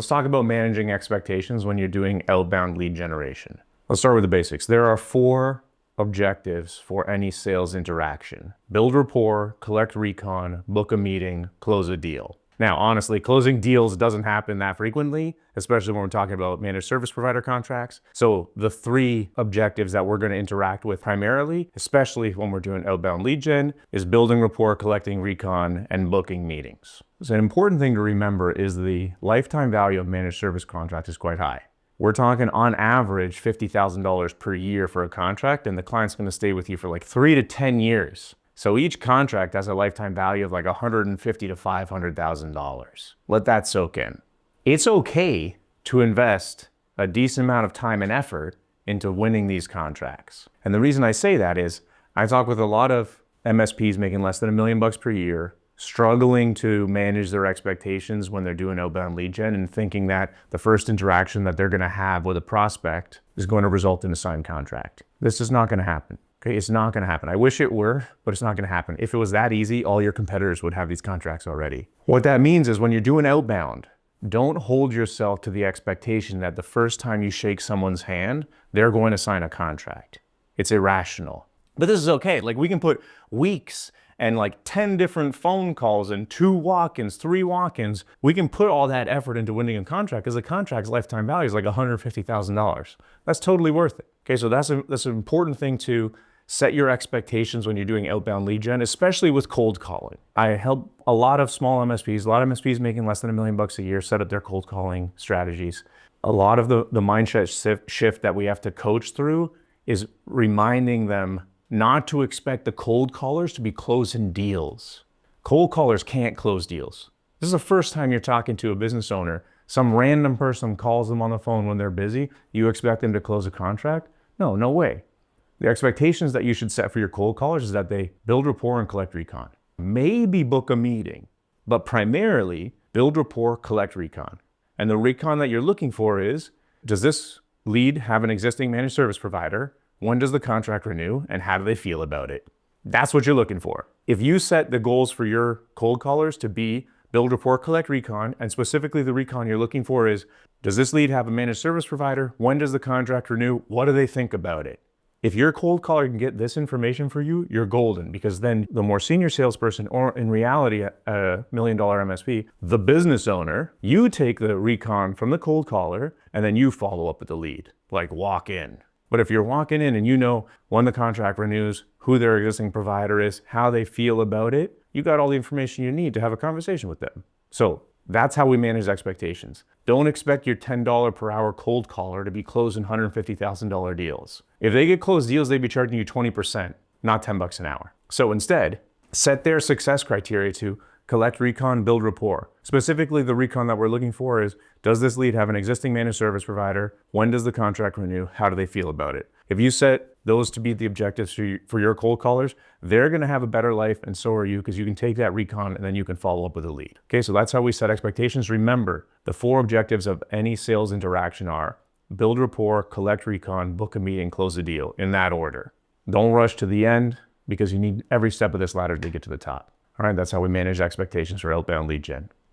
Let's talk about managing expectations when you're doing outbound lead generation. Let's start with the basics. There are 4 objectives for any sales interaction: build rapport, collect recon, book a meeting, close a deal. Now, honestly, closing deals doesn't happen that frequently, especially when we're talking about managed service provider contracts. So the 3 objectives that we're going to interact with primarily, especially when we're doing outbound lead gen, is building rapport, collecting recon, and booking meetings. So an important thing to remember is the lifetime value of managed service contracts is quite high. We're talking on average $50,000 per year for a contract, and the client's going to stay with you for like 3 to 10 years. So each contract has a lifetime value of like $150,000 to $500,000. Let that soak in. It's okay to invest a decent amount of time and effort into winning these contracts. And the reason I say that is I talk with a lot of MSPs making less than $1 million per year, struggling to manage their expectations when they're doing outbound lead gen and thinking that the first interaction that they're going to have with a prospect is going to result in a signed contract. This is not going to happen. Okay, it's not going to happen. I wish it were, but it's not going to happen. If it was that easy, all your competitors would have these contracts already. What that means is when you're doing outbound, don't hold yourself to the expectation that the first time you shake someone's hand, they're going to sign a contract. It's irrational. But this is okay. Like, we can put weeks and like 10 different phone calls and 2 walk-ins, 3 walk-ins. We can put all that effort into winning a contract because the contract's lifetime value is like $150,000. That's totally worth it. Okay, so that's an important thing to set your expectations when you're doing outbound lead gen, especially with cold calling. I help a lot of small MSPs, a lot of MSPs making less than $1 million a year, set up their cold calling strategies. A lot of the mindset shift that we have to coach through is reminding them not to expect the cold callers to be closing deals. Cold callers can't close deals. This is the first time you're talking to a business owner. Some random person calls them on the phone when they're busy. You expect them to close a contract? No, no way. The expectations that you should set for your cold callers is that they build rapport and collect recon. Maybe book a meeting, but primarily build rapport, collect recon. And the recon that you're looking for is, does this lead have an existing managed service provider? When does the contract renew? And how do they feel about it? That's what you're looking for. If you set the goals for your cold callers to be build rapport, collect recon, and specifically the recon you're looking for is, does this lead have a managed service provider? When does the contract renew? What do they think about it? If your cold caller can get this information for you, you're golden, because then the more senior salesperson, or in reality, a $1 million MSP, the business owner, you take the recon from the cold caller and then you follow up with the lead, like walk in. But if you're walking in and you know when the contract renews, who their existing provider is, how they feel about it, you got all the information you need to have a conversation with them. So that's how we manage expectations. Don't expect your $10 per hour cold caller to be closing $150,000 deals. If they get closed deals, they'd be charging you 20%, not $10 an hour. So instead, set their success criteria to collect recon, build rapport. Specifically, the recon that we're looking for is, does this lead have an existing managed service provider? When does the contract renew? How do they feel about it? If you set those to be the objectives for your cold callers, they're going to have a better life, and so are you, because you can take that recon and then you can follow up with a lead. Okay, so that's how we set expectations. Remember, the 4 objectives of any sales interaction are build rapport, collect recon, book a meeting, close a deal, in that order. Don't rush to the end, because you need every step of this ladder to get to the top. All right, that's how we manage expectations for outbound lead gen.